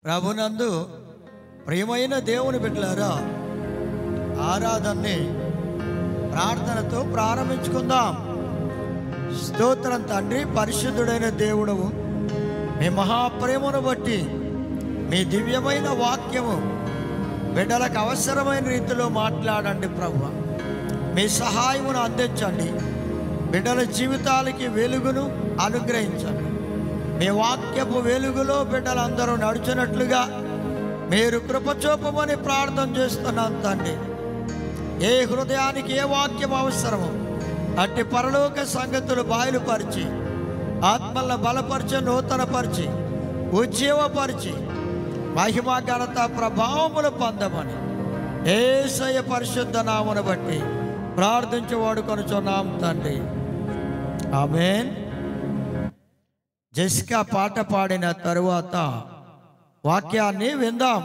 ప్రభునందు ప్రియమైన దేవుని బిడ్డలారా, ఆరాధనని ప్రార్థనతో ప్రారంభించుకుందాం. స్తోత్రం తండ్రి, పరిశుద్ధుడైన దేవుడవు, మీ మహాప్రేమను బట్టి మీ దివ్యమైన వాక్యము బిడ్డలకు అవసరమైన రీతిలో మాట్లాడండి ప్రభువా. మీ సహాయమును అందించండి. బిడ్డల జీవితాలకి వెలుగును అనుగ్రహించండి. మీ వాక్యపు వెలుగులో బిడ్డలందరూ నడుచున్నట్లుగా మీరు కృప చూపమని ప్రార్థన చేస్తున్నాం తండ్రి. ఏ హృదయానికి ఏ వాక్యం అవసరమో అట్టి పరలోక సంగతులు బయలుపరిచి, ఆత్మలను బలపరిచి, నూతనపరిచి, ఉజ్జీవపరిచి, మహిమ ఘనత ప్రభావములు పొందమని యేసయ్య పరిశుద్ధ నామమును బట్టి ప్రార్థించి వాడుకొనుచున్నాం తండ్రి. ఆమేన్. జెసికా పాట పాడిన తరువాత వాక్యాన్ని విందాం.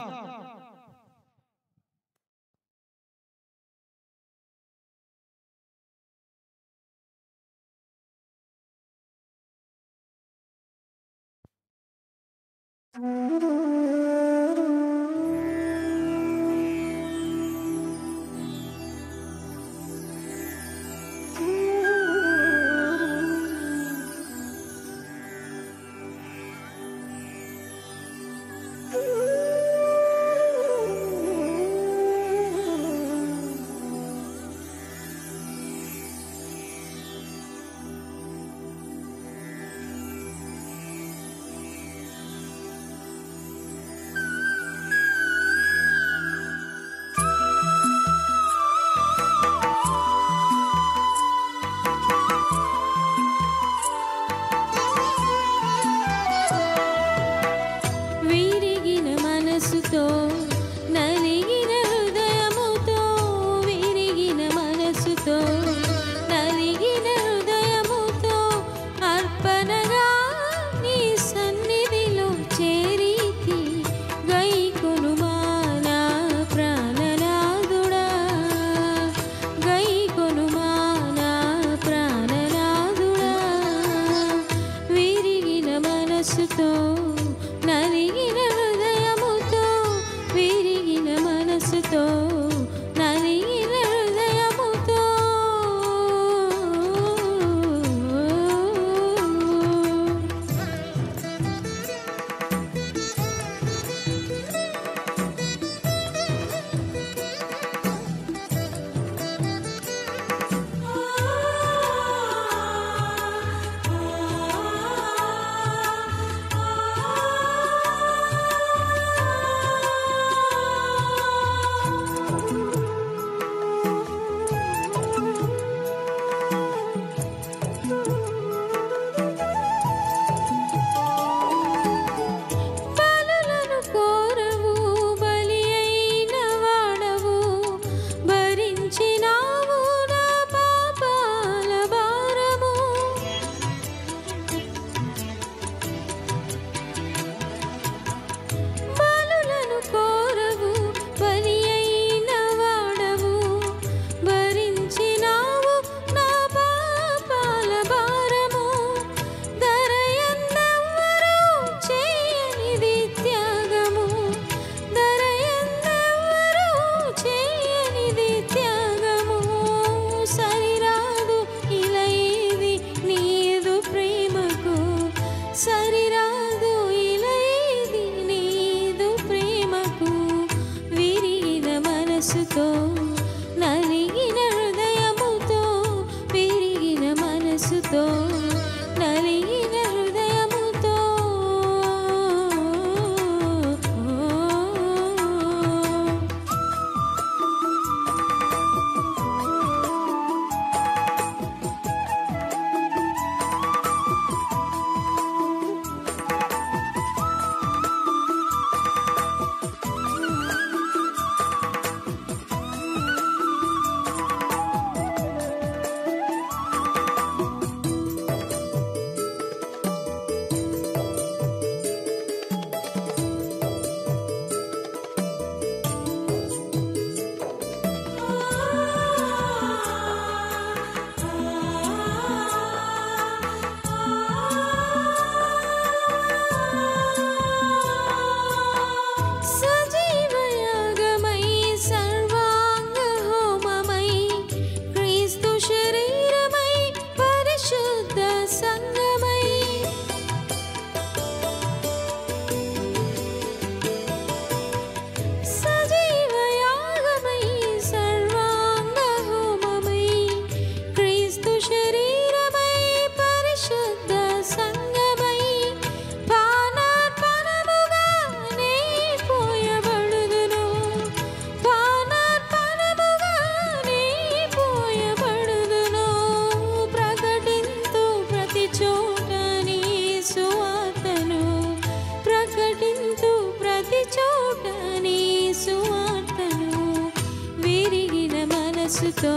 మనసుతో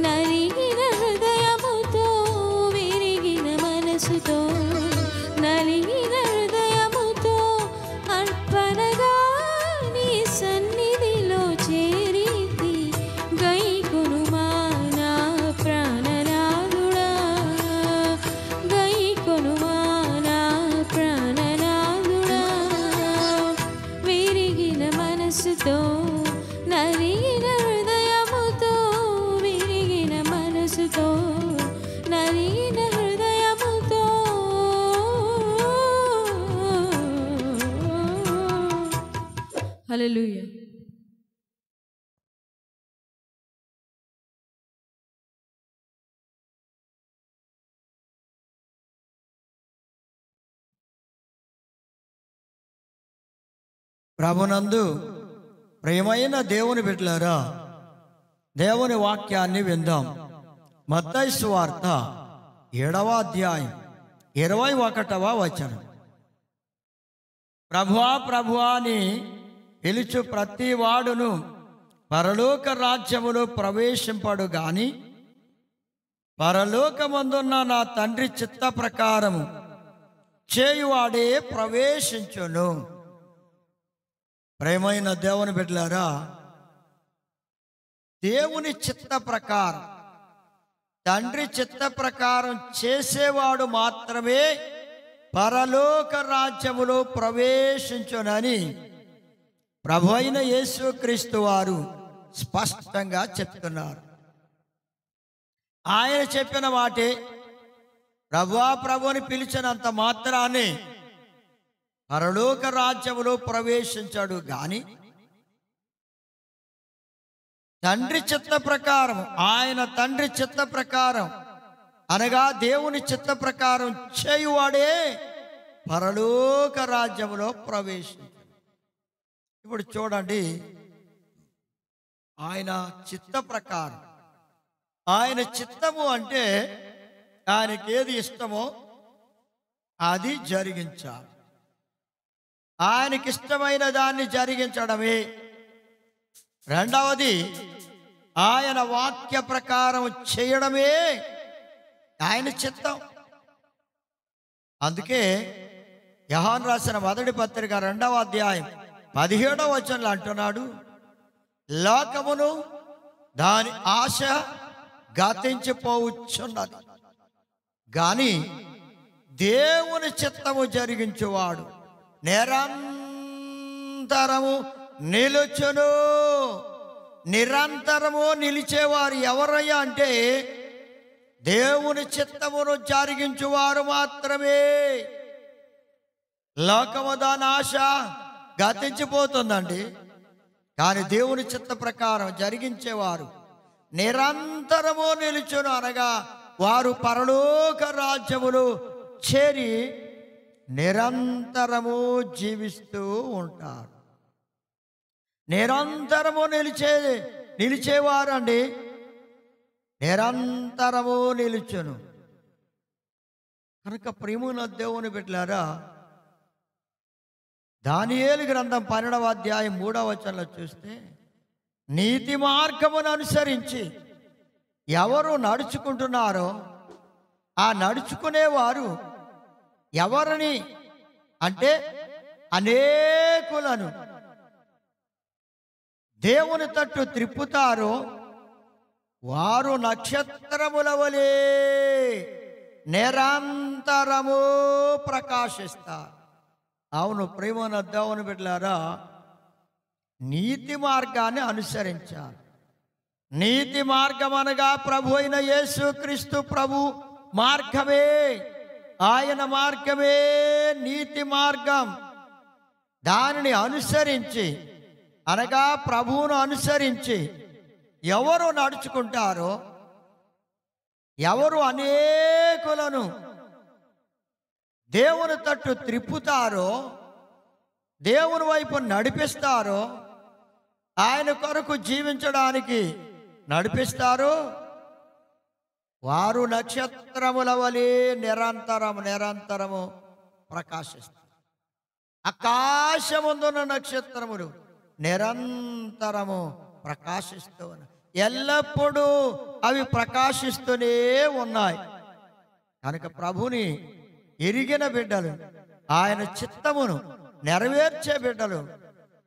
నలిగిన హృదయముతో విరిగిన మనసుతో నలిగిన హృదయముతో అర్పణగా నీ సన్నిధిలో చేరితి గైకొనుమా నా ప్రాణనాథుడా గైకొనుమా నా ప్రాణనాథుడా విరిగిన మనసుతో నలిగిన హృదయముతో విరిగిన మనసుతో నలిగిన హృదయముతో హల్లెలూయా. ప్రభునందు ప్రియమైన దేవుని బిడ్డలారా, దేవుని వాక్యాన్ని విందాం. మత్తయి సువార్త 7వ అధ్యాయం 21వ వచనం. ప్రభువా ప్రభువా అని పిలుచు ప్రతి వాడును పరలోక రాజ్యములో ప్రవేశింపడు గాని పరలోకమందున్న నా తండ్రి చిత్త ప్రకారము చేయువాడే ప్రవేశించును. ప్రేమైన దేవుని బిడ్డలారా, దేవుని చిత్త ప్రకారం, తండ్రి చిత్త ప్రకారం చేసేవాడు మాత్రమే పరలోక రాజ్యములో ప్రవేశించునని ప్రభు అయిన యేసుక్రీస్తు వారు స్పష్టంగా చెప్తున్నారు. ఆయన చెప్పిన మాటే ప్రభువా ప్రభుని పిలిచినంత మాత్రాన్ని పరలోక రాజ్యములో ప్రవేశించాడు గాని తండ్రి చిత్త ప్రకారం, ఆయన తండ్రి చిత్త ప్రకారం అనగా దేవుని చిత్త ప్రకారం చేయువాడే పరలోక రాజ్యములో ప్రవేశించాడు. ఇప్పుడు చూడండి, ఆయన చిత్త ప్రకారం, ఆయన చిత్తము అంటే ఆయనకి ఏది ఇష్టమో అది జరిగించాలి. ఆయనకి ఇష్టమైన దాన్ని జరిగించడమే. రెండవది, ఆయన వాక్య ప్రకారం చేయడమే ఆయన చిత్తం. అందుకే యోహాను రాసిన మొదటి పత్రిక 2వ అధ్యాయం 17వ వచనంలో అంటున్నాడు, లోకమును దాని ఆశ గతించిపోవచ్చున్నది గాని దేవుని చిత్తము జరిగించువాడు నిరంతరము నిలుచును. నిరంతరము నిలిచేవారు ఎవరయ్యా అంటే దేవుని చిత్తమును జరిగించువారు మాత్రమే. లోకము దాని ఆశ గతించిపోతుందండి, కానీ దేవుని చిత్త ప్రకారం జరిగించేవారు నిరంతరము నిలుచును. అనగా వారు పరలోక రాజ్యములు చేరి నిరంతరము జీవిస్తూ ఉంటారు. నిరంతరము నిలిచేవారు అండి, నిరంతరము నిలుచును. కనుక ప్రియమైన దేవుని బిడ్డలారా, దానియేలు గ్రంథం 12వ అధ్యాయం 3వ వచనంలో చూస్తే, నీతి మార్గమును అనుసరించి ఎవరు నడుచుకుంటున్నారో ఆ నడుచుకునేవారు ఎవరిని అంటే అనేకులను దేవుని తట్టు త్రిప్పుతారో వారు నక్షత్రముల వలె నిరంతరము ప్రకాశిస్తారు. అవును ప్రియమైన దేవుని బిడ్డలారా, నీతి మార్గాన్ని అనుసరించాలి. నీతి మార్గం అనగా ప్రభు అయిన యేసుక్రీస్తు ప్రభు మార్గమే. ఆయన మార్గమే నీతి మార్గం. దానిని అనుసరించి అనగా ప్రభువును అనుసరించి ఎవరు నడుచుకుంటారో, ఎవరు అనేకులను దేవుని తట్టు త్రిప్పుతారో, దేవుని వైపు నడిపిస్తారో, ఆయన కొరకు జీవించడానికి నడిపిస్తారో వారు నక్షత్రముల వలె నిరంతరము ప్రకాశిస్తారు. ఆకాశముందున్న నక్షత్రములు నిరంతరము ప్రకాశిస్తూ ఎల్లప్పుడూ అవి ప్రకాశిస్తూనే ఉన్నాయి. కనుక ప్రభుని ఎరిగిన బిడ్డలు, ఆయన చిత్తమును నెరవేర్చే బిడ్డలు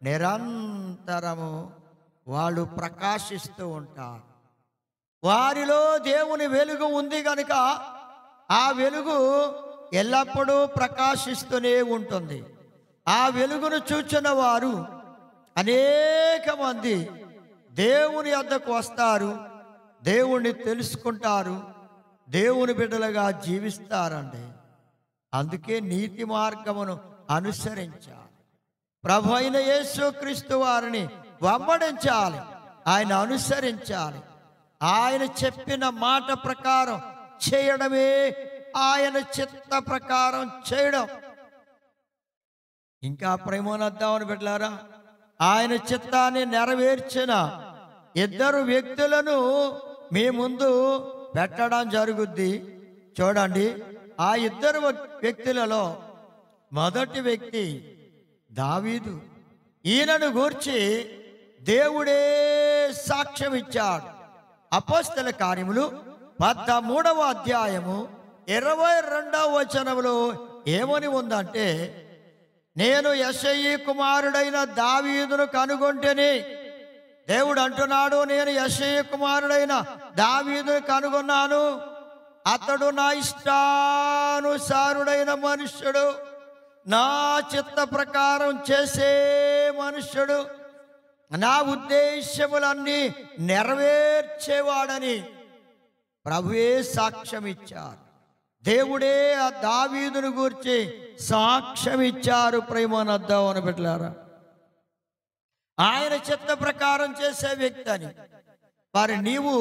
నిరంతరము వాళ్ళు ప్రకాశిస్తూ ఉంటారు. వారిలో దేవుని వెలుగు ఉంది కనుక ఆ వెలుగు ఎల్లప్పుడూ ప్రకాశిస్తూనే ఉంటుంది. ఆ వెలుగును చూచిన వారు అనేక మంది దేవుని వద్దకు వస్తారు, దేవుణ్ణి తెలుసుకుంటారు, దేవుని బిడ్డలుగా జీవిస్తారండి. అందుకే నీతి మార్గమును అనుసరించాలి. ప్రభు అయిన యేసుక్రీస్తు వారిని వెంబడించాలి, ఆయన అనుసరించాలి. ఆయన చెప్పిన మాట ప్రకారం చేయడమే ఆయన చిత్త ప్రకారం చేయడం. ఇంకా ప్రేమనద్దామని బిడ్డలారా, ఆయన చిత్తాన్ని నెరవేర్చిన ఇద్దరు వ్యక్తులను మీ ముందు పెట్టడం జరుగుద్ది. చూడండి, ఆ ఇద్దరు వ్యక్తులలో మొదటి వ్యక్తి దావీదు. ఈయనను గూర్చి దేవుడే సాక్ష్యం ఇచ్చాడు. అపోస్తల కార్యములు 13వ అధ్యాయము 22వ వచనములో ఏమని ఉందంటే, నేను యెషయి కుమారుడైన దావీదును కనుగొంటేనే, దేవుడు అంటున్నాడు, నేను యెషయి కుమారుడైన దావీదును కనుగొన్నాను. అతడు నా ఇష్టానుసారుడైన మనుష్యుడు, నా చిత్త ప్రకారం చేసే మనుష్యుడు, నా ఉద్దేశములన్నీ నెరవేర్చేవాడని ప్రభువే సాక్ష్యం ఇచ్చారు. దేవుడే ఆ దావీదును గూర్చి సాక్ష్యం ఇచ్చారు. ప్రేమనద్దామని బిడ్డలారా, ఆయన చిత్త ప్రకారం చేసే వ్యక్తి అని. మరి నీవు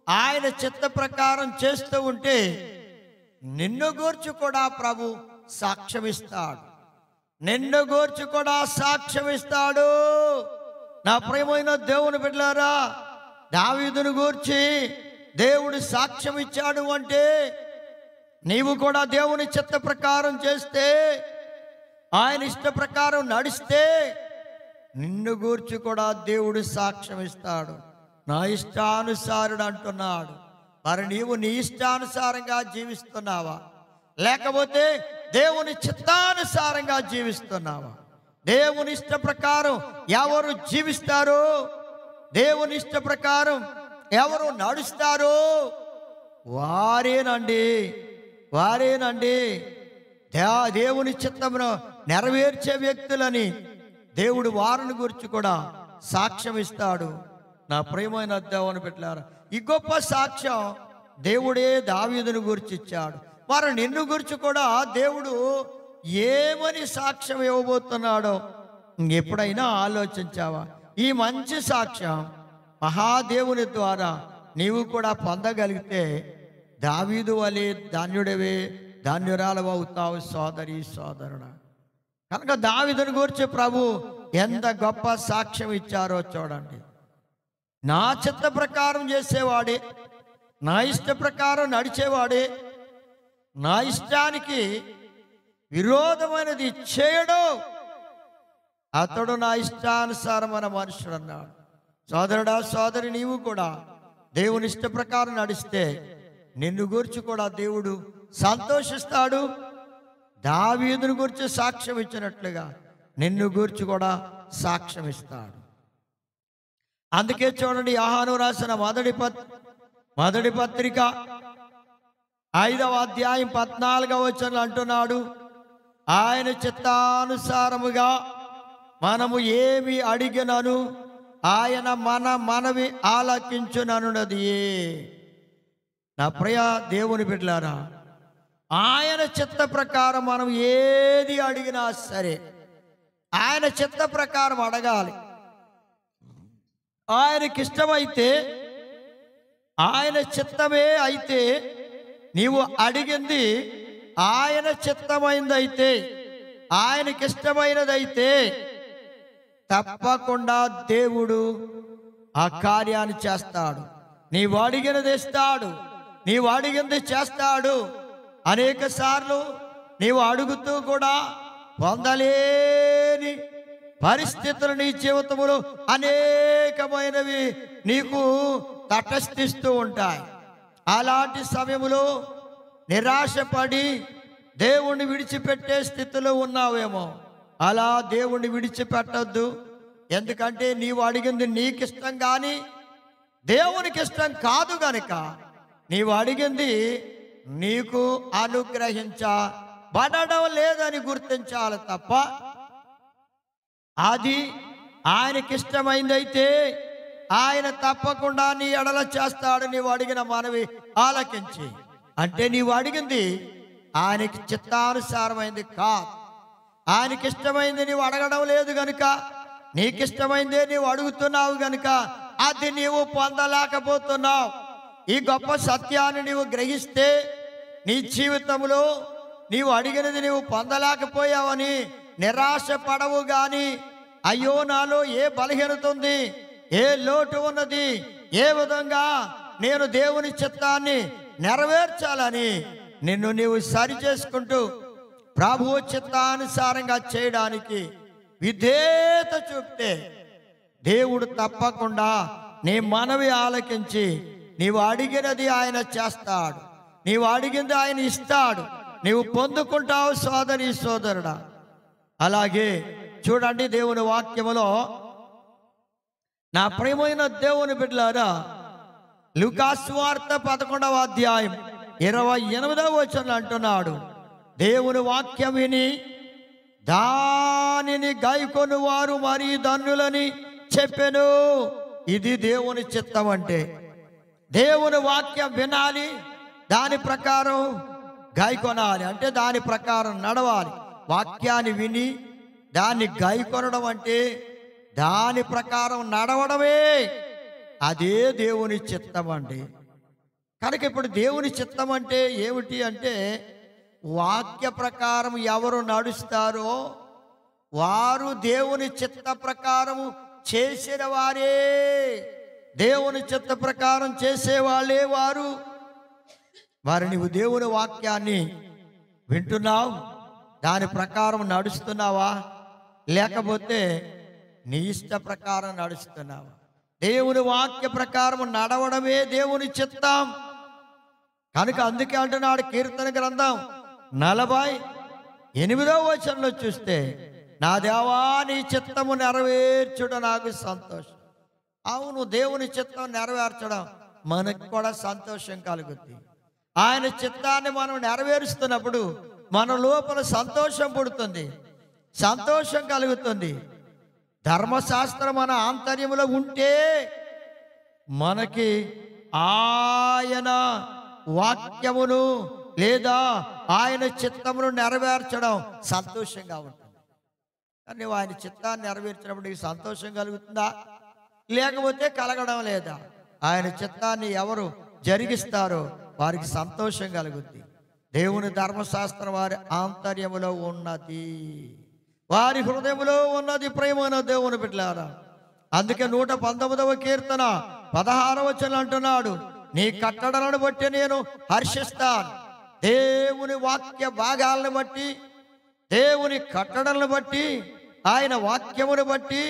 ఆయన చిత్త ప్రకారం చేస్తూ ఉంటే నిన్ను గూర్చి కూడా ప్రభు సాక్ష్యం ఇస్తాడు. నిన్ను గూర్చి కూడా సాక్ష్యం ఇస్తాడు. నా ప్రియమైన దేవుని బిడ్డలారా, దావీదును గూర్చి దేవుడు సాక్ష్యం ఇచ్చాడు అంటే నీవు కూడా దేవుని చిత్త ప్రకారం చేస్తే, ఆయన ఇష్ట ప్రకారం నడిస్తే నిన్ను గూర్చి కూడా దేవుడు సాక్ష్యం ఇస్తాడు. నా ఇష్టానుసారుడు అంటున్నాడు. మరి నీవు నీ ఇష్టానుసారంగా జీవిస్తున్నావా, లేకపోతే దేవుని చిత్తానుసారంగా జీవిస్తున్నావా? దేవుని ఇష్ట ప్రకారం ఎవరు జీవిస్తారో, దేవుని ఇష్ట ప్రకారం ఎవరు నడుస్తారో వారేనండి దేవుని చిత్తమును నెరవేర్చే వ్యక్తులని దేవుడు వారిని గురించి కూడా సాక్ష్యం ఇస్తాడు. నా ప్రియమైన దేవుని బిడ్డలారా, ఈ గొప్ప సాక్ష్యం దేవుడే దావీదును గురించి ఇచ్చాడు. మరి నిన్ను గురించి కూడా దేవుడు ఏమని సాక్ష్యం ఇవ్వబోతున్నాడో ఎప్పుడైనా ఆలోచించావా? ఈ మంచి సాక్ష్యం మహాదేవుని ద్వారా నీవు కూడా పొందగలిగితే దావీదు వలె ధాన్యురాలవు అవుతావు సోదరి సోదరుడా. కనుక దావీదుని గురించి ప్రభు ఎంత గొప్ప సాక్ష్యం ఇచ్చారో చూడండి. నా చిత్త ప్రకారం చేసేవాడే, నా ఇష్ట ప్రకారం నడిచేవాడే, నా ఇష్టానికి విరోధమైనది చేయడు, అతడు నా ఇష్టానుసారమైన మనుషుడు అన్నాడు. సోదరుడా సోదరి, నీవు కూడా దేవుని ఇష్ట ప్రకారం నడిస్తే నిన్ను గురించి కూడా దేవుడు సంతోషిస్తాడు. దావీదుని గురించి సాక్ష్యం ఇచ్చినట్లుగా నిన్ను గురించి కూడా సాక్ష్యం ఇస్తాడు. అందుకే చూడండి, యోహాను రాసిన మొదటి పత్రిక 5వ అధ్యాయం 14వ వచనం అంటున్నాడు, ఆయన చిత్తానుసారముగా మనము ఏమి అడిగినను ఆయన మనవి ఆలకించుననున్నది. నా ప్రియ దేవుని బిడ్డలారా, ఆయన చిత్త ప్రకారం మనం ఏది అడిగినా సరే ఆయన చిత్త ప్రకారం అడగాలి. ఆయనకి ఇష్టమైతే, ఆయన చిత్తమే అయితే, నీవు అడిగింది ఆయన చిత్తమైనదైతే, ఆయనకి ఇష్టమైనదైతే తప్పకుండా దేవుడు ఆ కార్యాన్ని చేస్తాడు. నీవు అడిగినది ఇస్తాడు, నీవు అడిగింది చేస్తాడు. అనేక సార్లు నీవు అడుగుతూ కూడా పొందలేని పరిస్థితులు నీ జీవితంలో అనేకమైనవి నీకు తటస్థిస్తూ ఉంటాయి. అలాంటి సమయంలో నిరాశపడి దేవుణ్ణి విడిచిపెట్టే స్థితిలో ఉన్నావేమో. అలా దేవుణ్ణి విడిచిపెట్టద్దు. ఎందుకంటే నీవు అడిగింది నీకు ఇష్టం కానీ దేవునికి ఇష్టం కాదు గనుక నీవు అడిగింది నీకు అనుగ్రహించబడడం లేదని గుర్తించాలి తప్ప, అది ఆయనకి ఇష్టమైందైతే ఆయన తప్పకుండా నీ ఎడల చేస్తాడు. నీవు అడిగిన మనవి ఆలకించి. అంటే నీవు అడిగింది ఆయనకి చిత్తానుసారమైంది కాదు. ఆయనకి ఇష్టమైంది నీవు అడగడం లేదు గనుక, నీకిష్టమైందే నీవు అడుగుతున్నావు గనుక అది నీవు పొందలేకపోతున్నావు. ఈ గొప్ప సత్యాన్ని నీవు గ్రహిస్తే నీ జీవితంలో నీవు అడిగినది నీవు పొందలేకపోయావని నిరాశ పడవు గాని, అయ్యో నాలో ఏ బలహీనత ఉంది, ఏ లోటు ఉన్నది, ఏ విధంగా నేను దేవుని చిత్తాన్ని నెరవేర్చాలని నిన్ను నీవు సరి చేసుకుంటూ ప్రభువు చిత్తానుసారంగా చేయడానికి విధేయత చూపితే దేవుడు తప్పకుండా నీ మనవి ఆలకించి నీవు అడిగినది ఆయన చేస్తాడు. నీవు అడిగింది ఆయన ఇస్తాడు. నీవు పొందుకుంటావు సోదరి సోదరుడా. అలాగే చూడండి, దేవుని వాక్యములో నా ప్రియమైన దేవుని బిడ్డలారా, లూకాసు సువార్త 11వ అధ్యాయం 28వ వచనం అంటున్నాడు, దేవుని వాక్యం విని దానిని గైకొను వారు మరి ధన్యులని చెప్పెను. ఇది దేవుని చిత్తం. అంటే దేవుని వాక్యం వినాలి, దాని ప్రకారం గైకొనాలి, అంటే దాని ప్రకారం నడవాలి. వాక్యాన్ని విని దాన్ని గైకొనడం అంటే దాని ప్రకారం నడవడమే, అదే దేవుని చిత్తం అండి. కనుక ఇప్పుడు దేవుని చిత్తం అంటే ఏమిటి అంటే, వాక్య ప్రకారం ఎవరు నడుస్తారో వారు దేవుని చిత్త ప్రకారం చేసిన వారే. దేవుని చిత్త ప్రకారం చేసేవాళ్ళే వారు. మరి నీవు దేవుని వాక్యాన్ని వింటున్నావు, దాని ప్రకారం నడుస్తున్నావా, లేకపోతే నీ ఇష్ట ప్రకారం నడుస్తున్నావా? దేవుని వాక్య ప్రకారం నడవడమే దేవుని చిత్తం. కనుక అందుకే అంటున్నాడు కీర్తన గ్రంథం 48వ వచనంలో చూస్తే, నా దేవా నీ చిత్తము నెరవేర్చుట నాకు సంతోషం. అవును, దేవుని చిత్తం నెరవేర్చడం మనకు కూడా సంతోషం కలుగుద్ది. ఆయన చిత్తాన్ని మనం నెరవేరుస్తున్నప్పుడు మన లోపల సంతోషం పుడుతుంది, సంతోషం కలుగుతుంది. ధర్మశాస్త్రం మన ఆంతర్యంలో ఉంటే మనకి ఆయన వాక్యమును లేదా ఆయన చిత్తమును నెరవేర్చడం సంతోషంగా ఉంటుంది. కానీ నువ్వు ఆయన చిత్తాన్ని నెరవేర్చినప్పుడు నీకు సంతోషం కలుగుతుందా, లేకపోతే కలగడం లేదా? ఆయన చిత్తాన్ని ఎవరు జరిగిస్తారో వారికి సంతోషం కలుగుద్ది. దేవుని ధర్మశాస్త్రం వారి ఆంతర్యములో ఉన్నది, వారి హృదయంలో ఉన్నది. ప్రేమైన దేవుని బిడ్డలారా, అందుకే 119వ కీర్తన 16వ వచనం అంటున్నాడు, నీ కట్టడలను బట్టి నేను హర్షిస్తాను. దేవుని వాక్య భాగాలను బట్టి, దేవుని కట్టడలను బట్టి, ఆయన వాక్యమును బట్టి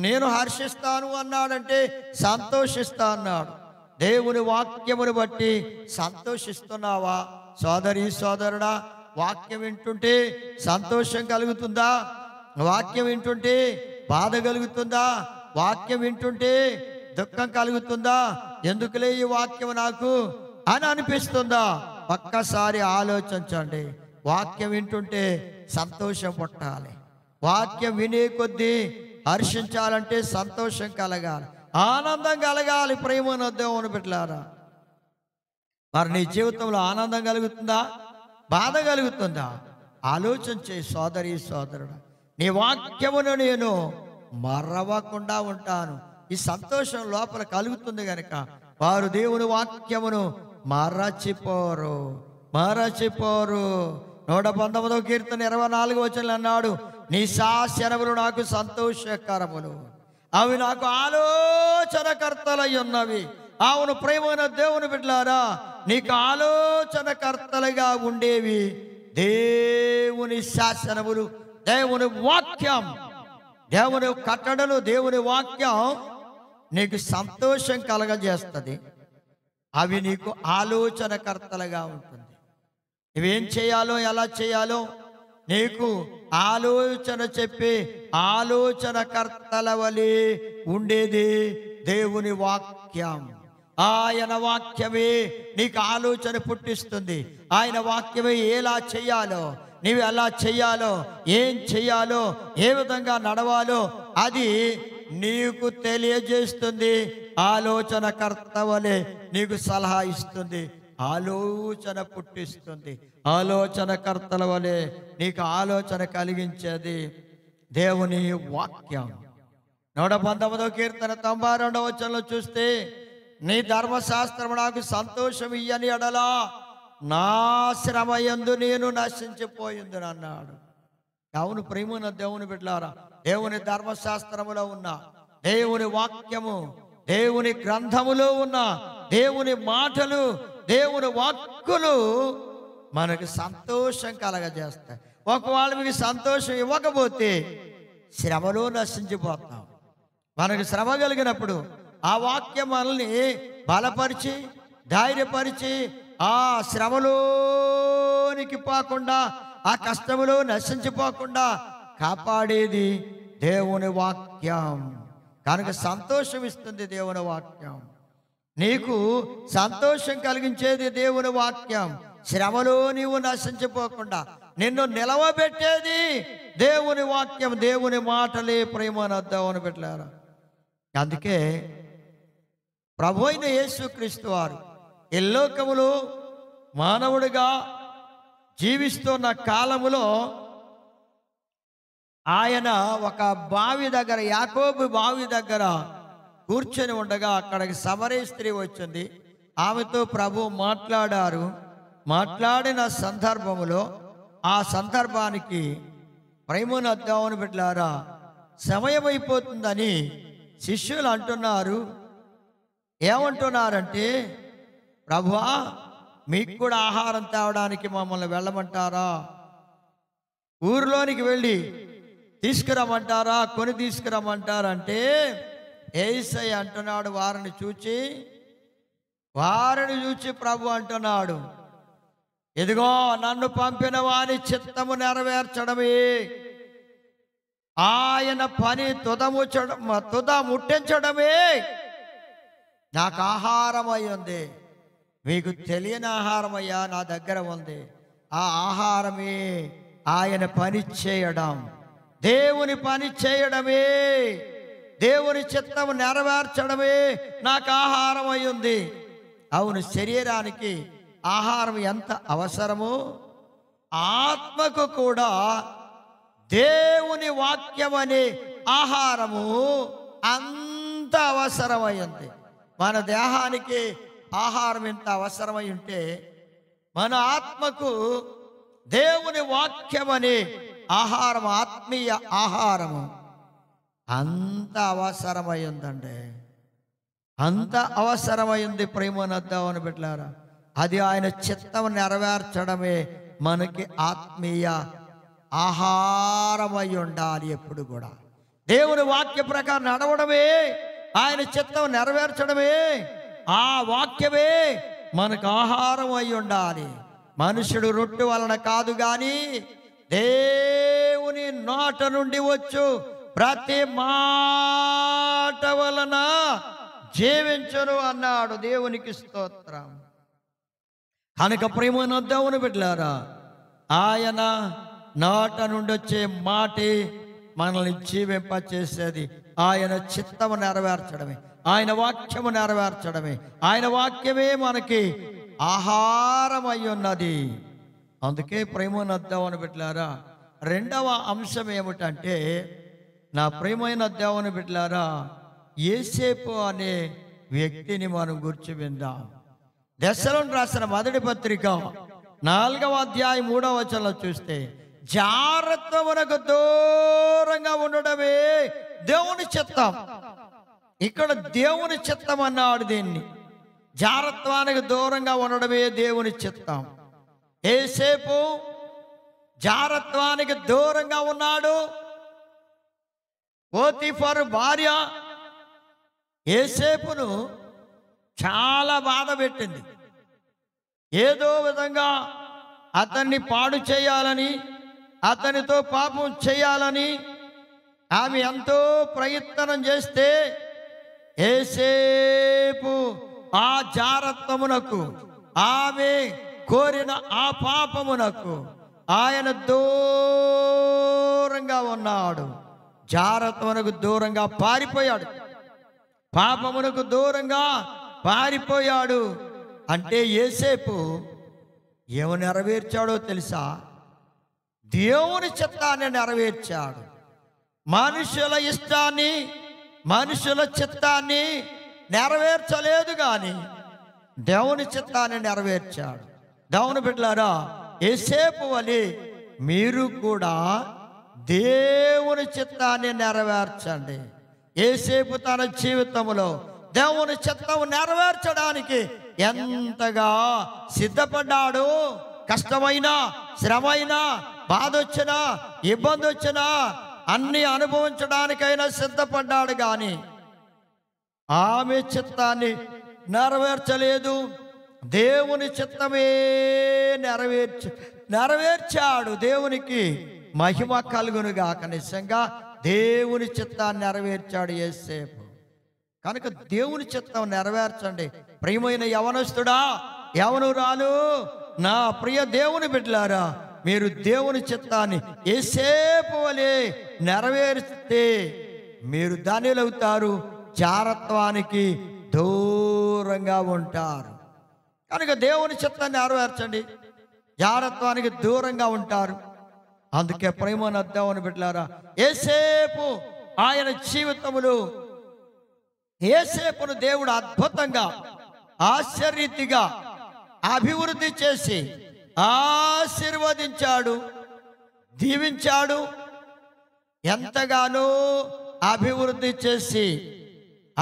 నేను హర్షిస్తాను అన్నాడంటే సంతోషిస్తా అన్నాడు. దేవుని వాక్యమును బట్టి సంతోషిస్తున్నావా సోదరి సోదరుడా? వాక్యం వింటుంటే సంతోషం కలుగుతుందా? వాక్యం వింటుంటే బాధ కలుగుతుందా? వాక్యం వింటుంటే దుఃఖం కలుగుతుందా? ఎందుకులే ఈ వాక్యం నాకు అని అనిపిస్తుందా? ఒక్కసారి ఆలోచించండి. వాక్యం వింటుంటే సంతోషం పుట్టాలి. వాక్యం వినే కొద్దీ హర్షించాలంటే సంతోషం కలగాలి, ఆనందం కలగాలి. ప్రేమను దేవుని బిడ్డలారా, మరి నీ జీవితంలో ఆనందం కలుగుతుందా, బాధ కలుగుతుందా? ఆలోచన చేయి సోదరి సోదరుడు. నీ వాక్యమును నేను మరవకుండా ఉంటాను. ఈ సంతోషం లోపల కలుగుతుంది కనుక వారు దేవుని వాక్యమును మరచిపోరు. 119వ కీర్తన 24వ వచనం అన్నాడు, నీ శాసనములు నాకు సంతోషకరములు, అవి నాకు ఆలోచనకర్తలై ఉన్నవి. అవును ప్రేమైన దేవుని బిడ్డలారా, నీకు ఆలోచనకర్తలుగా ఉండేవి దేవుని శాసనములు, దేవుని వాక్యం, దేవుని కట్టడలు. దేవుని వాక్యం నీకు సంతోషం కలగజేస్తుంది. అవి నీకు ఆలోచనకర్తలుగా ఉంటుంది. నువ్వేం చేయాలో ఎలా చేయాలో నీకు ఆలోచన చెప్పి ఆలోచనకర్తల వలె ఉండేది దేవుని వాక్యం. ఆయన వాక్యమే నీకు ఆలోచన పుట్టిస్తుంది. ఆయన వాక్యమే ఎలా చేయాలో, నీవు ఎలా చేయాలో, ఏం చేయాలో, ఏ విధంగా నడవాలో అది నీకు తెలియజేస్తుంది. ఆలోచనకర్త వలె నీకు సలహా ఇస్తుంది, ఆలోచన పుట్టిస్తుంది. ఆలోచనకర్తల వలె నీకు ఆలోచన కలిగించేది దేవుని వాక్యం. 119వ కీర్తన 92వ వచనంలో చూస్తే, నీ ధర్మశాస్త్రము నాకు సంతోషం ఇయ్యని ఎడలా నా శ్రమయందు నేను నశించిపోయిందని అన్నాడు. అవును ప్రేమన దేవుని బిడ్డలారా, దేవుని ధర్మశాస్త్రములో ఉన్న దేవుని వాక్యము, దేవుని గ్రంథములో ఉన్న దేవుని మాటలు, దేవుని వాక్కులు మనకు సంతోషం కలగజేస్తాయి. ఒకవేళ మీకు సంతోషం ఇవ్వకపోతే శ్రమలో నశించిపోతాం. మనకు శ్రమ కలిగినప్పుడు ఆ వాక్యం మనల్ని బలపరిచి ధైర్యపరిచి ఆ శ్రమలోనికి పోకుండా, ఆ కష్టములో నశించిపోకుండా కాపాడేది దేవుని వాక్యం. కనుక సంతోషం ఇస్తుంది దేవుని వాక్యం. నీకు సంతోషం కలిగించేది దేవుని వాక్యం. శ్రమలో నీవు నశించిపోకుండా నిన్ను నిలవబెట్టేది దేవుని వాక్యం, దేవుని మాటలే. ప్రేమను దేవుని పెట్టారు. అందుకే ప్రభు అయిన యేసుక్రీస్తు వారు ఈ లోకములో మానవుడిగా జీవిస్తున్న కాలములో ఆయన ఒక బావి దగ్గర, యాకోబు బావి దగ్గర కూర్చొని ఉండగా అక్కడికి సమరయ స్త్రీ వచ్చింది. ఆమెతో ప్రభు మాట్లాడారు. మాట్లాడిన సందర్భములో ఆ సందర్భానికి ప్రేమను దేవుని బిడ్డలారా సమయం అయిపోతుందని శిష్యులు అంటున్నారు. ఏమంటున్నారంటే, ప్రభువా మీకు కూడా ఆహారం తేవడానికి మమ్మల్ని వెళ్ళమంటారా? ఊరిలోనికి వెళ్ళి తీసుకురమ్మంటారా? కొని తీసుకురమ్మంటారంటే యేసయ్య అంటున్నాడు, వారిని చూచి ప్రభు అంటున్నాడు, ఇదిగో నన్ను పంపిన వాని చిత్తము నెరవేర్చడమే ఆయన పని, తుద ముట్టించడమే నాకు ఆహారం అయి ఉంది. మీకు తెలియని ఆహారమయ్యా నా దగ్గర ఉంది. ఆ ఆహారమే ఆయన పని చేయడం, దేవుని పని చేయడమే, దేవుని చిత్తము నెరవేర్చడమే నాకు ఆహారం అయి ఉంది. అవును, శరీరానికి ఆహారం ఎంత అవసరమో ఆత్మకు కూడా దేవుని వాక్యం అనే ఆహారము అంత అవసరమైంది. మన దేహానికి ఆహారం ఎంత అవసరమై ఉంటే మన ఆత్మకు దేవుని వాక్యం అనే ఆహారం, ఆత్మీయ ఆహారము అంత అవసరమై ఉందండి. అంత అవసరమైంది ప్రేమనద్దామని పెట్టారా. అది ఆయన చిత్తం నెరవేర్చడమే మనకి ఆత్మీయ ఆహారమై ఉండాలి. ఎప్పుడు కూడా దేవుని వాక్య ప్రకారం నడవడమే, ఆయన చిత్తం నెరవేర్చడమే, ఆ వాక్యమే మనకు ఆహారం అయి ఉండాలి. మనుషుడు రొట్టె వలన కాదు గాని దేవుని నోట నుండి వచ్చు ప్రతి మాట వలన జీవించను అన్నాడు. దేవునికి స్తోత్రం. కనుక ప్రేమను దేవుని బిడ్డలారా, ఆయన నోట నుండి వచ్చే మాటే మనల్ని జీవింపచేసేది. ఆయన చిత్తము నెరవేర్చడమే, ఆయన వాక్యము నెరవేర్చడమే, ఆయన వాక్యమే మనకి ఆహారం అయి ఉన్నది. అందుకే ప్రేమను దేవుని బిడ్డలారా, రెండవ అంశం ఏమిటంటే, నా ప్రేమైన దేవుని బిడ్డలారా, యోసేపు అనే వ్యక్తిని మనం గుర్చి విందాం. దశలోని రాసిన మొదటి పత్రిక 4వ అధ్యాయం 3వ వచనంలో చూస్తే, జాగ్రత్తమునకు దూరంగా ఉండడమే దేవుని చిత్తం. ఇక్కడ దేవుని చిత్తం అన్నాడు. దీన్ని జాగ్రత్వానికి దూరంగా ఉండడమే దేవుని చిత్తం. యోసేపు జాగ్రత్వానికి దూరంగా ఉన్నాడు. పోతీఫరు భార్య యోసేపును చాలా బాధ పెట్టింది. ఏదో విధంగా అతన్ని పాడు చేయాలని, అతనితో పాపం చేయాలని ఆమె ఎంతో ప్రయత్నం చేస్తే యోసేపు ఆ జారత్వమునకు, ఆమె కోరిన ఆ పాపమునకు ఆయన దూరంగా ఉన్నాడు. జారత్వమునకు దూరంగా పారిపోయాడు, పాపమునకు దూరంగా పారిపోయాడు. అంటే యోసేపు ఏమి నెరవేర్చాడో తెలుసా? దేవుని చిత్తాన్ని నెరవేర్చాడు. మనుషుల ఇష్టాన్ని, మనుషుల చిత్తాన్ని నెరవేర్చలేదు, కానీ దేవుని చిత్తాన్ని నెరవేర్చాడు. దేవుని బిడ్డలారా, యోసేపు వలె మీరు కూడా దేవుని చిత్తాన్ని నెరవేర్చండి. యోసేపు తన జీవితంలో దేవుని చిత్తం నెరవేర్చడానికి ఎంతగా సిద్ధపడ్డాడు. కష్టమైనా, శ్రమైనా, బాధ వచ్చినా, ఇబ్బంది వచ్చినా అన్ని అనుభవించడానికైనా సిద్ధపడ్డాడు, కానీ ఆమె చిత్తాన్ని దేవుని చిత్తమే నెరవేర్చాడు. దేవునికి మహిమ కలుగును గాక. నిజంగా దేవుని చిత్తాన్ని నెరవేర్చాడు యోసేపు. కనుక దేవుని చిత్తం నెరవేర్చండి. ప్రియమైన యవనస్తుడా, యవనురాలు, నా ప్రియ దేవుని బిడ్డలారా, మీరు దేవుని చిత్తాన్ని యోసేపు వలె నెరవేరిస్తే మీరు ధన్యులవుతారు, జారత్వానికి దూరంగా ఉంటారు. కనుక దేవుని చిత్తాన్ని నెరవేర్చండి, జారత్వానికి దూరంగా ఉంటారు. అందుకే ప్రేమ దేవుని బిడ్డలారా, యోసేపు ఆయన జీవితములో యోసేపును దేవుడు అద్భుతంగా, ఆశ్చర్యరీతిగా అభివృద్ధి చేసి ఆశీర్వదించాడు, దీవించాడు. ఎంతగానో అభివృద్ధి చేసి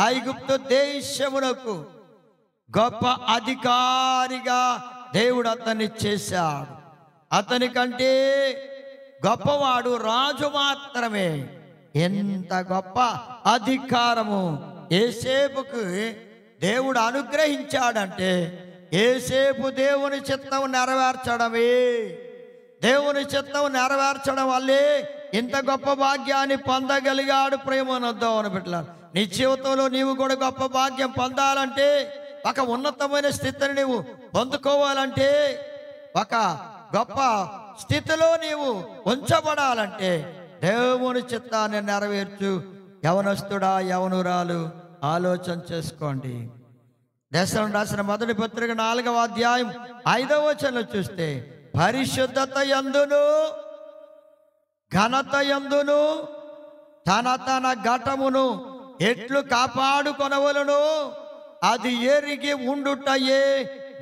ఐగుప్తు దేశమునకు గొప్ప అధికారిగా దేవుడు అతన్ని చేశాడు. అతని కంటే గొప్పవాడు రాజు మాత్రమే. ఎంత గొప్ప అధికారము యోసేపుకు దేవుడు అనుగ్రహించాడంటే యోసేపు దేవుని చిత్తం నెరవేర్చడమే. దేవుని చిత్తం నెరవేర్చడం వల్లే ఇంత గొప్ప భాగ్యాన్ని పొందగలిగాడు. ప్రేమనొద్దామని బిడ్డలారా, నీ జీవితంలో నీవు కూడా గొప్ప భాగ్యం పొందాలంటే, ఒక ఉన్నతమైన స్థితిని నీవు పొందుకోవాలంటే, ఒక గొప్ప స్థితిలో నీవు ఉంచబడాలంటే దేవుని చిత్తాన్ని నెరవేర్చు. యవనస్తుడా, యవనురాలు, ఆలోచన చేసుకోండి. దశను రాసిన మొదటి పత్రిక 4వ అధ్యాయం 5వ వచనం చూస్తే, పరిశుద్ధత యందును ఘనత యందును తన తన ఘటమును ఎట్లు కాపాడుకొనవలెను, అది ఎరిగి ఉండుటయే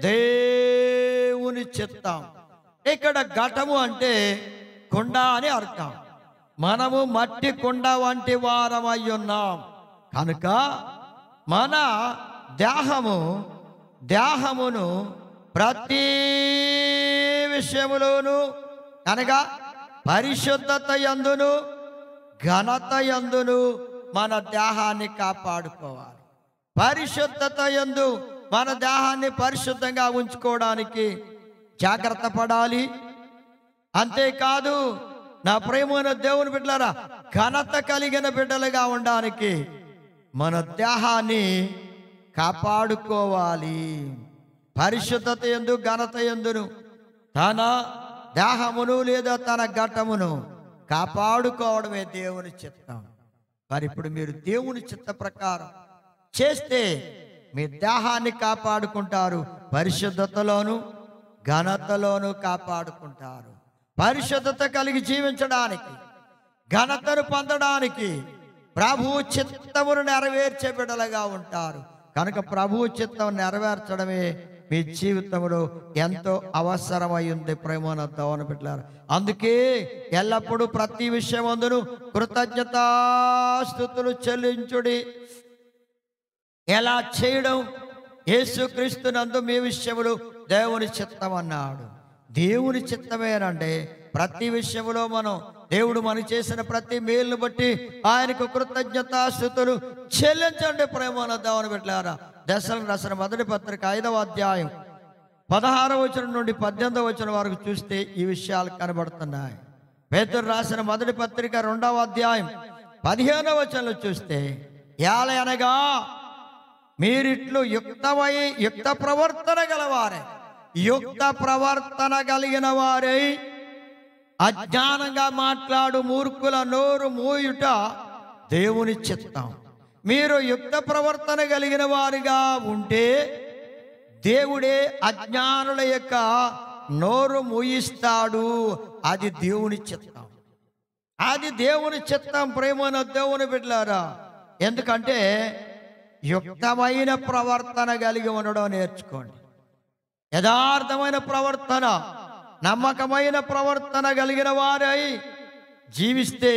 దేవుని చిత్తం. ఇక్కడ ఘటము అంటే కుండ అని అర్థం. మనము మట్టి కుండ వంటి వారమై ఉన్నాం. కనుక మన దేహమును ప్రతి విషయములోను అనగా పరిశుద్ధత యందును ఘనత యందును మన దేహాన్ని కాపాడుకోవాలి. పరిశుద్ధత యందు మన దేహాన్ని పరిశుద్ధంగా ఉంచుకోవడానికి జాగ్రత్త పడాలి. అంతేకాదు నా ప్రేమైన దేవుని బిడ్డలారా, ఘనత కలిగిన బిడ్డలుగా ఉండడానికి మన దేహాన్ని కాపాడుకోవాలి. పరిశుద్ధత యందు ఘనత యందును తన దేహమును లేదా తన ఘటమును కాపాడుకోవడమే దేవుని చిత్తం. మరి ఇప్పుడు మీరు దేవుని చిత్త ప్రకారం చేస్తే మీ దేహాన్ని కాపాడుకుంటారు, పరిశుద్ధతలోను ఘనతలోను కాపాడుకుంటారు. పరిశుద్ధత కలిగి జీవించడానికి, ఘనతను పొందడానికి ప్రభువు చిత్తమును నెరవేర్చే బిడ్డలుగా ఉంటారు. కనుక ప్రభువు చిత్తం నెరవేర్చడమే మీ జీవితంలో ఎంతో అవసరమై ఉంది. ప్రేమోన్నతమైన బిడ్డలారా, అందుకే ఎల్లప్పుడూ ప్రతి విషయమందును కృతజ్ఞతాస్తుతులు చెల్లించుడి. ఎలా చేయడం? యేసుక్రీస్తునందు మీ విషయములు దేవుని చిత్తం అన్నాడు. దేవుని చిత్తమేనంటే ప్రతి విషయంలో మనం దేవుడు మనకు చేసిన ప్రతి మేలును బట్టి ఆయనకు కృతజ్ఞతాస్తుతులు చెల్లించండి. ప్రేమోన్నద్దామని పెట్టారా. దశలను రాసిన మొదటి పత్రిక 5వ అధ్యాయం 16వ వచనం నుండి 18వ వచనం వరకు చూస్తే ఈ విషయాలు కనబడుతున్నాయి. పేతురు రాసిన మొదటి పత్రిక 2వ అధ్యాయం 15వ వచనంలో చూస్తే అనగా మీరిట్లు యుక్త ప్రవర్తన గలవారే, యుక్త ప్రవర్తన కలిగిన వారై అజ్ఞానంగా మాట్లాడు మూర్ఖుల నోరు మూయుట దేవుని చిత్తం. మీరు యుక్త ప్రవర్తన కలిగిన వారిగా ఉంటే దేవుడే అజ్ఞానుల యొక్క నోరు మూయిస్తాడు. అది దేవుని చిత్తం, అది దేవుని చిత్తం. ప్రేమైన దేవుని బిడ్డలారా, ఎందుకంటే యుక్తమైన ప్రవర్తన కలిగి ఉండడం నేర్చుకోండి. యథార్థమైన ప్రవర్తన, నమ్మకమైన ప్రవర్తన కలిగిన వారై జీవిస్తే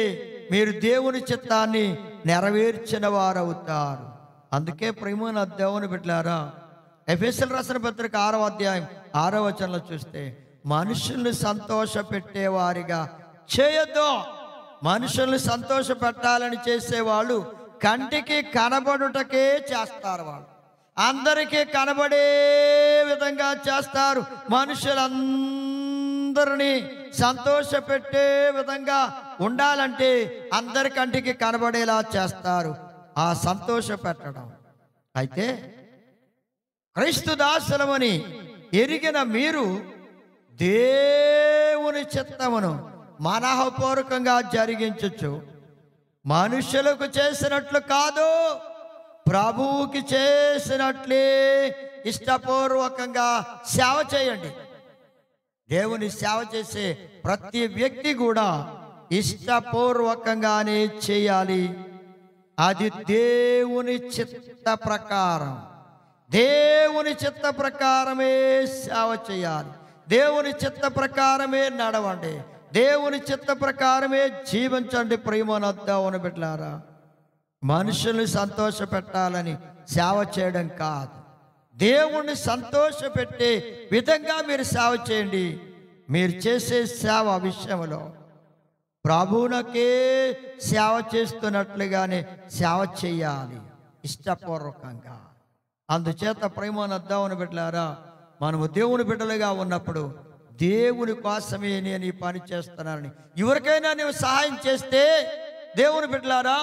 మీరు దేవుని చిత్తాన్ని నెరవేర్చిన వారవుతారు. అందుకే ప్రేమైన దేవుని బిడ్డలారా, ఎఫెసీయులకు రాసిన పత్రిక 6వ అధ్యాయం 6వ వచనంలో చూస్తే మనుషుల్ని సంతోష పెట్టేవారిగా చేయొద్దు. మనుషుల్ని సంతోష పెట్టాలని చేసేవాళ్ళు కంటికి కనబడుటకే చేస్తారు. వాళ్ళు అందరికీ కనబడే విధంగా చేస్తారు. మనుషులందరినీ సంతోష పెట్టే విధంగా ఉండాలంటే అందరి కంటికి కనబడేలా చేస్తారు. ఆ సంతోష పెట్టడం అయితే క్రీస్తు దాసులమని ఎరిగిన మీరు దేవుని చిత్తమును మనఃపూర్వకంగా జరిగించచ్చు. మనుషులకు చేసినట్లు కాదు, ప్రభువుకి చేసినట్లే ఇష్టపూర్వకంగా సేవ చేయండి. దేవుని సేవ చేసే ప్రతి వ్యక్తి కూడా ఇష్టపూర్వకంగానే చేయాలి. అది దేవుని చిత్త ప్రకారం, దేవుని చిత్త ప్రకారమే సేవ చేయాలి. దేవుని చిత్త ప్రకారమే నడవండి. దేవుని చిత్త ప్రకారమే జీవించండి. ప్రేమనొద్దామని బిడ్డలారా, మనుషుల్ని సంతోష పెట్టాలని సేవ చేయడం కాదు, దేవుణ్ణి సంతోష పెట్టే విధంగా మీరు సేవ చేయండి. మీరు చేసే సేవ విషయంలో ప్రభువునకే సేవ చేస్తున్నట్లుగానే సేవ చేయాలి, ఇష్టపూర్వకంగా. అందుచేత ప్రేమనొద్దామని బిడ్డలారా, మనము దేవుని బిడ్డలుగా ఉన్నప్పుడు దేవుని కోసమే నేను ఈ పని చేస్తున్నానని ఎవరికైనా నువ్వు సహాయం చేస్తే, దేవుని బిడ్డలారా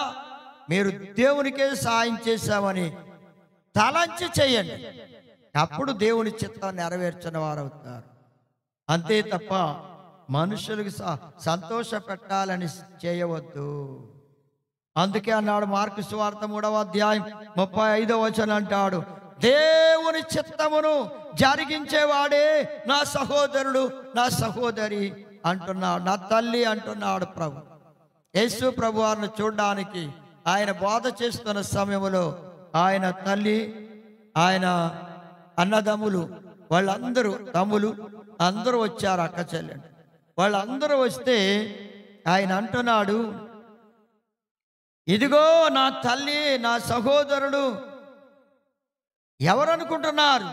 మీరు దేవునికే సహాయం చేశామని తలంచి చేయండి. అప్పుడు దేవుని చిత్తాన్ని నెరవేర్చిన వారు అవుతారు. అంతే తప్ప మనుషులకు సంతోష పెట్టాలని చేయవద్దు. అందుకే అన్నాడు మార్కు సువార్త 3వ అధ్యాయం 35వ వచనం అంటాడు, దేవుని చిత్తమును జరిగించేవాడే నా సహోదరుడు, నా సహోదరి అంటున్నాడు, నా తల్లి అంటున్నాడు ప్రభు. యేసు ప్రభు వారిని చూడడానికి ఆయన బోధ చేస్తున్న సమయంలో ఆయన తల్లి, ఆయన అన్నదమ్ములు, వాళ్ళందరూ తమ్ములు అందరూ వచ్చారు, అక్క చెల్లెండి. వాళ్ళందరూ వస్తే ఆయన అంటున్నాడు, ఇదిగో నా తల్లి, నా సహోదరుడు. ఎవరనుకుంటున్నారు?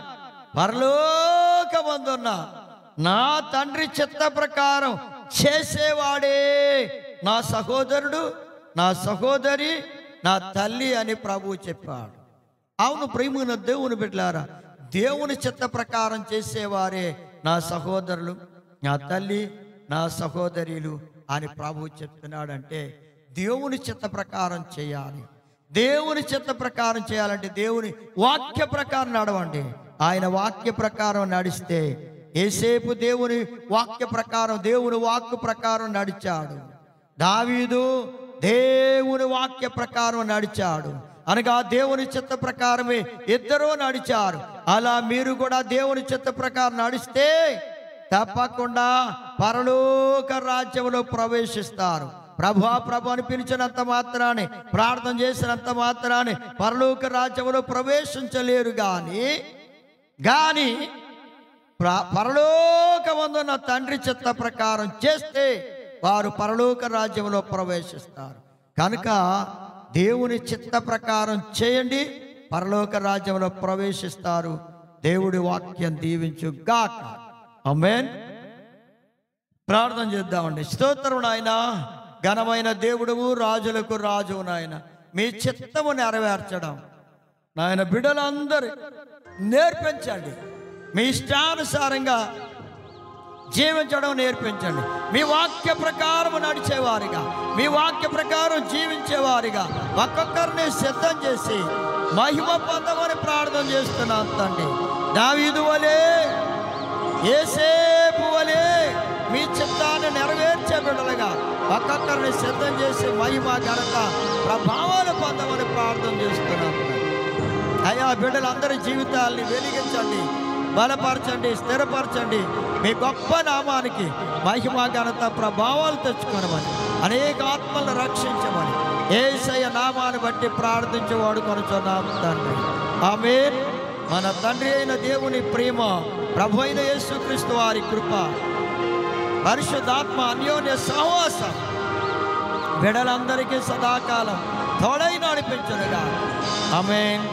పరలోకమందున్న నా తండ్రి చిత్త ప్రకారం చేసేవాడే నా సహోదరుడు, నా సహోదరి, నా తల్లి అని ప్రభువు చెప్పాడు. అవును ప్రేమైన దేవుని బిడ్డలారా, దేవుని చిత్త ప్రకారం చేసేవారే నా సహోదరులు, నా తల్లి, నా సహోదరులు అని ప్రభువు చెప్తున్నాడంటే దేవుని చిత్త ప్రకారం చేయాలి. దేవుని చిత్త ప్రకారం చేయాలంటే దేవుని వాక్య ప్రకారం నడవండి. ఆయన వాక్య ప్రకారం నడిస్తే యేసేపు దేవుని వాక్య ప్రకారం, దేవుని వాక్య ప్రకారం నడిచాడు. దావీదు దేవుని వాక్య ప్రకారం నడిచాడు, అనగా దేవుని చిత్త ప్రకారమే ఇద్దరూ నడిచారు. అలా మీరు కూడా దేవుని చిత్త ప్రకారం నడిస్తే తప్పకుండా పరలోక రాజ్యంలో ప్రవేశిస్తారు. ప్రభువా ప్రభు అని పిలిచినంత మాత్రాన్ని, ప్రార్థన చేసినంత మాత్రాన్ని పరలోక రాజ్యంలో ప్రవేశించలేరు. కానీ పరలోకమందున్న తండ్రి చిత్త ప్రకారం చేస్తే వారు పరలోక రాజ్యంలో ప్రవేశిస్తారు. కనుక దేవుని చిత్త ప్రకారం చేయండి, పరలోక రాజ్యంలో ప్రవేశిస్తారు. దేవుడి వాక్యం దీవించు గాక. ఆమేన్. ప్రార్థన చేద్దామండి. స్తోత్రం నాయన, ఘనమైన దేవుడువు, రాజులకు రాజు నాయన, మీ చిత్తము నెరవేర్చడం నాయన బిడ్డలందరూ నేర్పించండి. మీ ఇష్టానుసారంగా జీవించడం నేర్పించండి. మీ వాక్య ప్రకారం నడిచేవారిగా, మీ వాక్య ప్రకారం జీవించేవారిగా ఒక్కొక్కరిని సిద్ధం చేసి మహిమ పొందమని ప్రార్థన చేస్తున్నాం తండ్రి. దావీదు వలే, యేసేపు వలే మీ చిత్తాన్ని నెరవేర్చే బిడ్డలుగా ఒక్కొక్కరిని సిద్ధం చేసి మహిమ, ఘనత, ప్రభావాలు పొందమని ప్రార్థన చేస్తున్నాం. అయ్యా బిడ్డలందరి జీవితాల్ని వెలిగించండి, బలపరచండి, స్థిరపరచండి. మీ గొప్ప నామానికి మహిమ, ఘనత, ప్రభావాలు తెచ్చుకోనమని, అనేక ఆత్మలను రక్షించమని యేసయ్య నామాన్ని బట్టి ప్రార్థించి వాడుకొనుచున్నాం తండ్రి. ఆమేన్. మన తండ్రి అయిన దేవుని ప్రేమ, ప్రభు అయిన యేసుక్రీస్తు వారి కృప, పరిశుద్ధాత్మ అన్యోన్య సహవాసం బిడ్డలందరికీ సదాకాలం తోడై నడిపించునుగా. ఆమేన్.